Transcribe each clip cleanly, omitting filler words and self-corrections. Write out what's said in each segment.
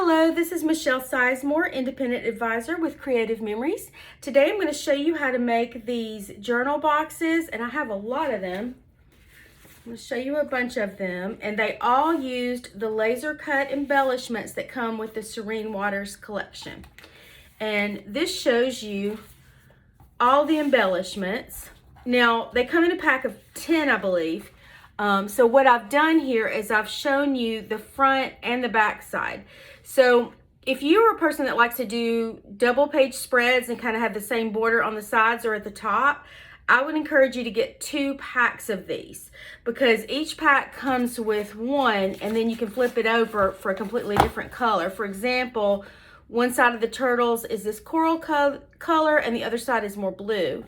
Hello, this is Michelle Sizemore, Independent Advisor with Creative Memories. Today I'm going to show you how to make these journal boxes, and I have a lot of them. I'm going to show you a bunch of them, and they all used the laser cut embellishments that come with the Serene Waters collection. And this shows you all the embellishments. Now, they come in a pack of 10, I believe. So what I've done here is I've shown you the front and the back side. So if you're a person that likes to do double page spreads and kind of have the same border on the sides or at the top, I would encourage you to get 2 packs of these, because each pack comes with one and then you can flip it over for a completely different color. For example, one side of the turtles is this coral color and the other side is more blue.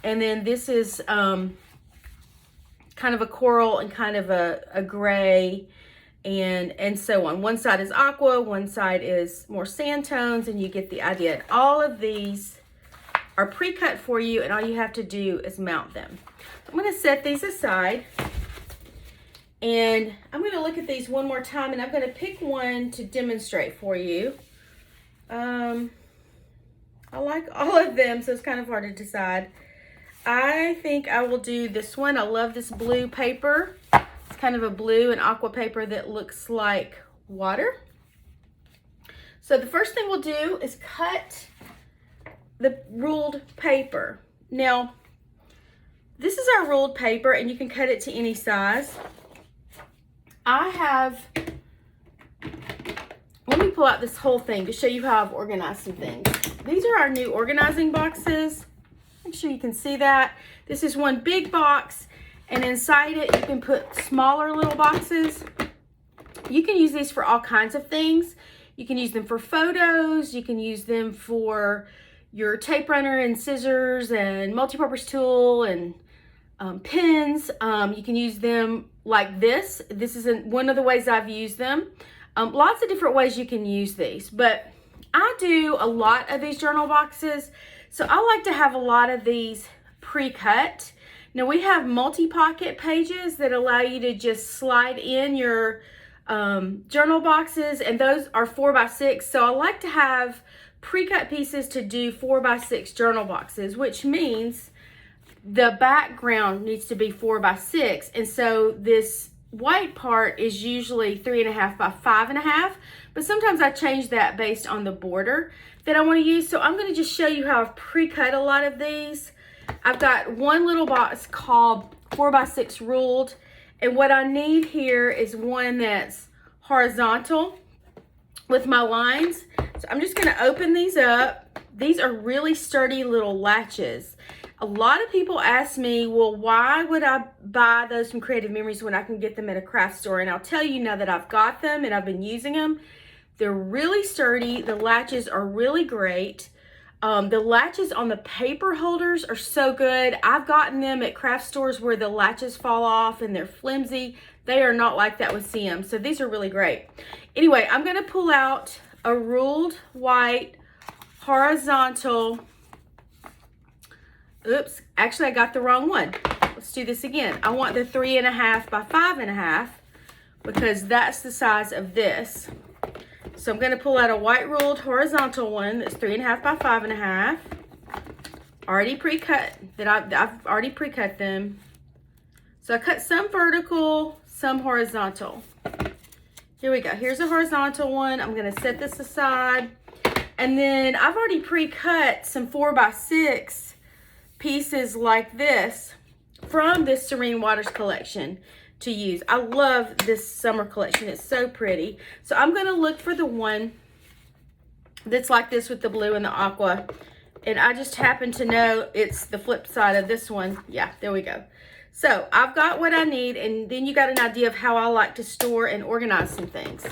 And then this is kind of a coral and kind of a gray, and so on. One side is aqua, one side is more sand tones, and you get the idea. And all of these are pre-cut for you, and all you have to do is mount them. I'm going to set these aside, and I'm going to look at these one more time, and I'm going to pick one to demonstrate for you. I like all of them, so it's kind of hard to decide. I think I will do this one. I love this blue paper. It's kind of a blue and aqua paper that looks like water. So the first thing we'll do is cut the ruled paper. Now, this is our ruled paper, and you can cut it to any size. Let me pull out this whole thing to show you how I've organized some things. These are our new organizing boxes. Make sure you can see that. This is one big box, and inside it you can put smaller little boxes. You can use these for all kinds of things. You can use them for photos. You can use them for your tape runner and scissors and multi-purpose tool and pens. You can use them like this. This is one of the ways I've used them. Lots of different ways you can use these, but I do a lot of these journal boxes. So I like to have a lot of these pre-cut. Now we have multi-pocket pages that allow you to just slide in your journal boxes, and those are 4x6. So I like to have pre-cut pieces to do 4x6 journal boxes, which means the background needs to be 4x6. And so this white part is usually 3.5 by 5.5, but sometimes I change that based on the border that I want to use. So I'm going to just show you how I've pre-cut a lot of these. I've got one little box called 4x6 ruled, and what I need here is one that's horizontal with my lines. So I'm just going to open these up. These are really sturdy little latches. A lot of people ask me, well, why would I buy those from Creative Memories when I can get them at a craft store? And I'll tell you now that I've got them and I've been using them. They're really sturdy. The latches are really great. The latches on the paper holders are so good. I've gotten them at craft stores where the latches fall off and they're flimsy. They are not like that with CM. So these are really great. Anyway, I'm going to pull out a ruled white horizontal. Oops, actually I got the wrong one. Let's do this again. I want the 3.5 by 5.5 because that's the size of this. So I'm going to pull out a white ruled horizontal one that's 3.5 by 5.5. Already pre-cut. I've already pre-cut them. So I cut some vertical, some horizontal. Here we go. Here's a horizontal one. I'm going to set this aside. And then I've already pre-cut some 4x6 pieces like this from this Serene Waters collection to use. I love this summer collection. It's so pretty. So I'm going to look for the one that's like this with the blue and the aqua. And I just happen to know it's the flip side of this one. Yeah, there we go. So I've got what I need, and then you got an idea of how I like to store and organize some things.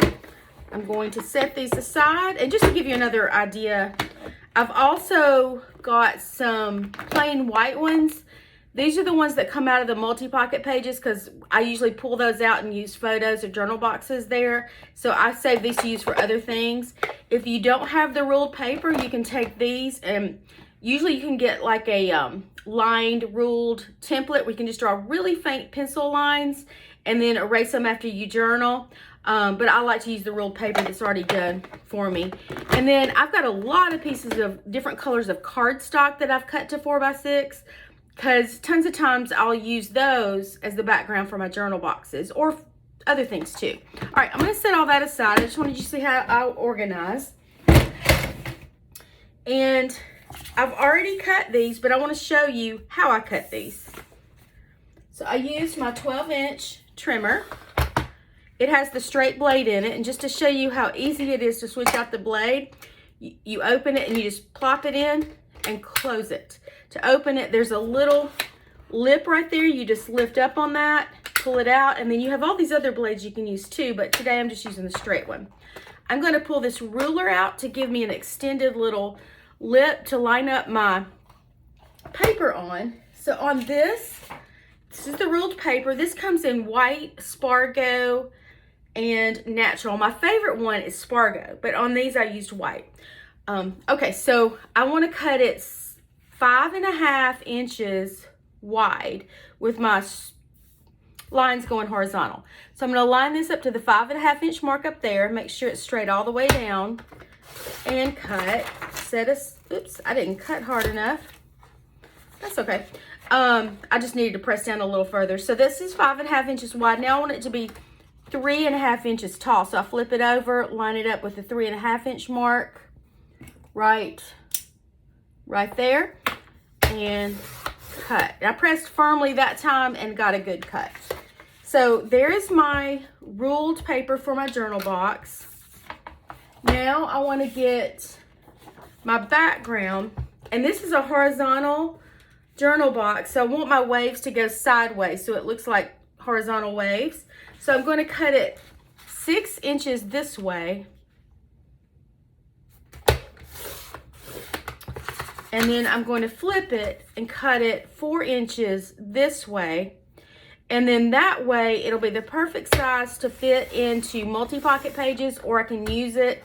I'm going to set these aside, and just to give you another idea, I've also got some plain white ones. These are the ones that come out of the multi-pocket pages because I usually pull those out and use photos or journal boxes there. So I save these to use for other things. If you don't have the ruled paper, you can take these, and usually you can get like a lined ruled template where you can just draw really faint pencil lines and then erase them after you journal. but I like to use the ruled paper that's already done for me. And then I've got a lot of pieces of different colors of cardstock that I've cut to 4x6, because tons of times I'll use those as the background for my journal boxes or other things too. All right, I'm going to set all that aside. I just wanted you to see how I organize. And I've already cut these, but I want to show you how I cut these. So I used my 12-inch trimmer. It has the straight blade in it, and just to show you how easy it is to switch out the blade, you open it and you just plop it in and close it. To open it, there's a little lip right there. You just lift up on that, pull it out, and then you have all these other blades you can use too, but today I'm just using the straight one. I'm going to pull this ruler out to give me an extended little lip to line up my paper on. So on this is the ruled paper. This comes in white, Spargo, and natural. My favorite one is Spargo, but on these I used white. Okay, so I want to cut it 5.5 inches wide with my lines going horizontal. So I'm going to line this up to the 5.5 inch mark up there, make sure it's straight all the way down, and cut. Oops, I didn't cut hard enough. That's okay. I just needed to press down a little further. So this is 5.5 inches wide. Now I want it to be 3.5 inches tall. So I flip it over, line it up with the 3.5 inch mark right there, and cut. And I pressed firmly that time and got a good cut. So there is my ruled paper for my journal box. Now I want to get my background, and this is a horizontal journal box, so I want my waves to go sideways so it looks like horizontal waves. So I'm going to cut it 6 inches this way, and then I'm going to flip it and cut it 4 inches this way, and then that way it'll be the perfect size to fit into multi-pocket pages, or I can use it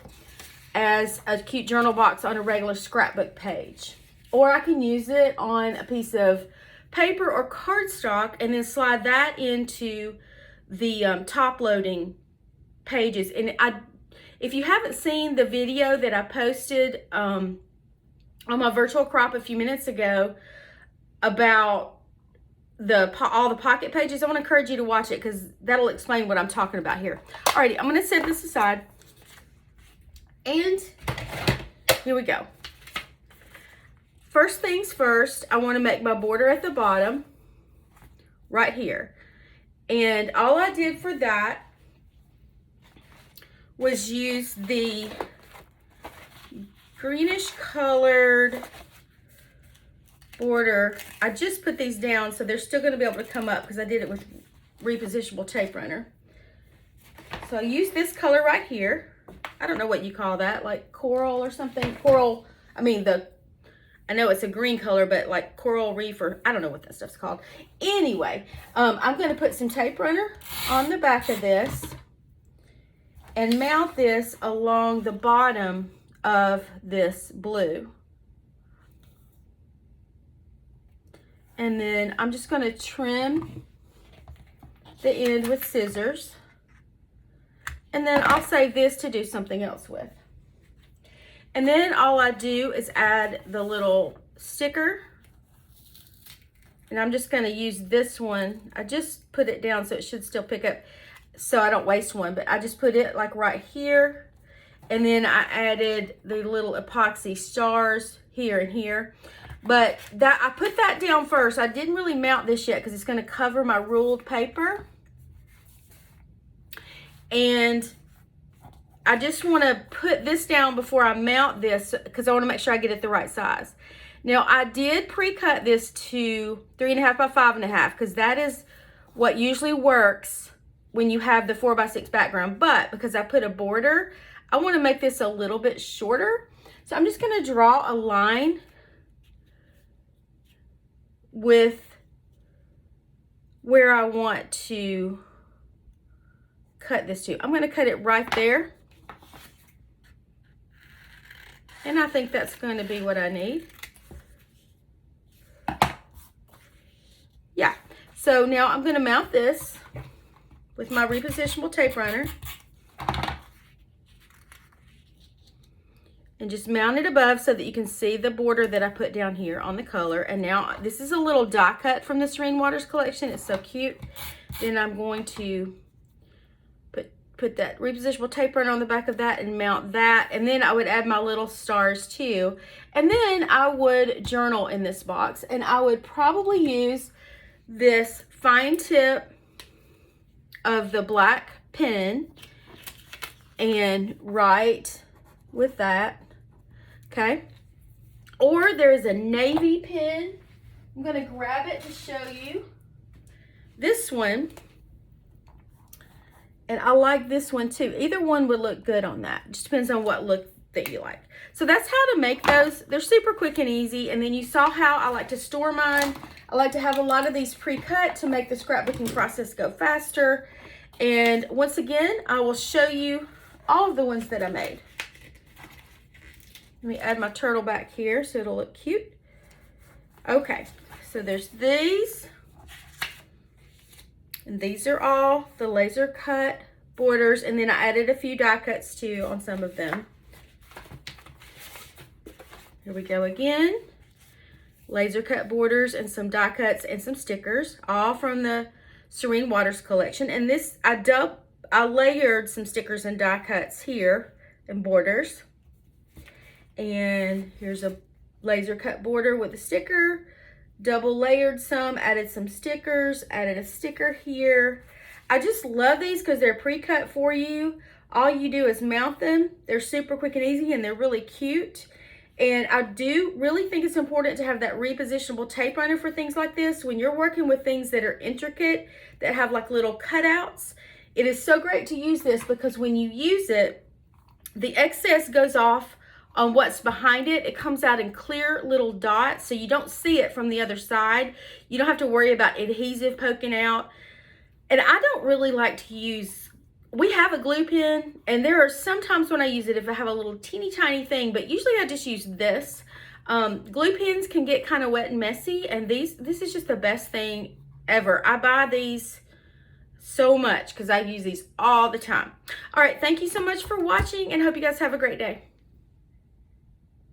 as a cute journal box on a regular scrapbook page. Or I can use it on a piece of paper or cardstock and then slide that into the top loading pages. And if you haven't seen the video that I posted on my virtual crop a few minutes ago about all the pocket pages, I want to encourage you to watch it because that'll explain what I'm talking about here. Alrighty, I'm going to set this aside. And here we go. First things first, I want to make my border at the bottom right here. And all I did for that was use the greenish colored border. I just put these down so they're still going to be able to come up because I did it with repositionable tape runner. So I use this color right here. I don't know what you call that, like coral or something. Coral, I know it's a green color, but like coral reef, or I don't know what that stuff's called. Anyway, I'm going to put some tape runner on the back of this and mount this along the bottom of this blue. And then I'm just going to trim the end with scissors. And then I'll save this to do something else with. And then all I do is add the little sticker. And I'm just going to use this one. I just put it down so it should still pick up so I don't waste one. But I just put it like right here. And then I added the little epoxy stars here and here. But I put that down first. I didn't really mount this yet because it's going to cover my ruled paper. And I just want to put this down before I mount this because I want to make sure I get it the right size. Now, I did pre-cut this to 3.5 by 5.5 because that is what usually works when you have the 4x6 background. But because I put a border, I want to make this a little bit shorter. So I'm just going to draw a line with where I want to cut this to. I'm going to cut it right there. And I think that's going to be what I need. Yeah. So now I'm going to mount this with my repositionable tape runner. and just mount it above so that you can see the border that I put down here on the color. And now this is a little die cut from the Serene Waters collection. It's so cute. Then I'm going to put that repositionable tape runner on the back of that and mount that. And then I would add my little stars too. And then I would journal in this box, and I would probably use this fine tip of the black pen and write with that, okay? Or there's a navy pen. I'm gonna grab it to show you. This one, and I like this one too. Either one would look good on that. Just depends on what look that you like. So that's how to make those. They're super quick and easy. And then you saw how I like to store mine. I like to have a lot of these pre-cut to make the scrapbooking process go faster. And once again, I will show you all of the ones that I made. Let me add my turtle back here so it'll look cute. Okay, so there's these. And these are all the laser cut borders, and then I added a few die cuts too on some of them. Here we go again. Laser cut borders and some die cuts and some stickers, all from the Serene Waters collection. And this, I layered some stickers and die cuts here and borders. And here's a laser cut border with a sticker. Double layered some, added some stickers, added a sticker here. I just love these because they're pre-cut for you. All you do is mount them. They're super quick and easy, and they're really cute. And I do really think it's important to have that repositionable tape runner for things like this. When you're working with things that are intricate, that have like little cutouts, it is so great to use this because when you use it, the excess goes off on what's behind it. It comes out in clear little dots, so you don't see it from the other side. You don't have to worry about adhesive poking out. And I don't really like to use, we have a glue pen, and there are sometimes when I use it if I have a little teeny tiny thing, but usually I just use this. Glue pens can get kind of wet and messy, and this is just the best thing ever. I buy these so much because I use these all the time. All right, thank you so much for watching, and hope you guys have a great day.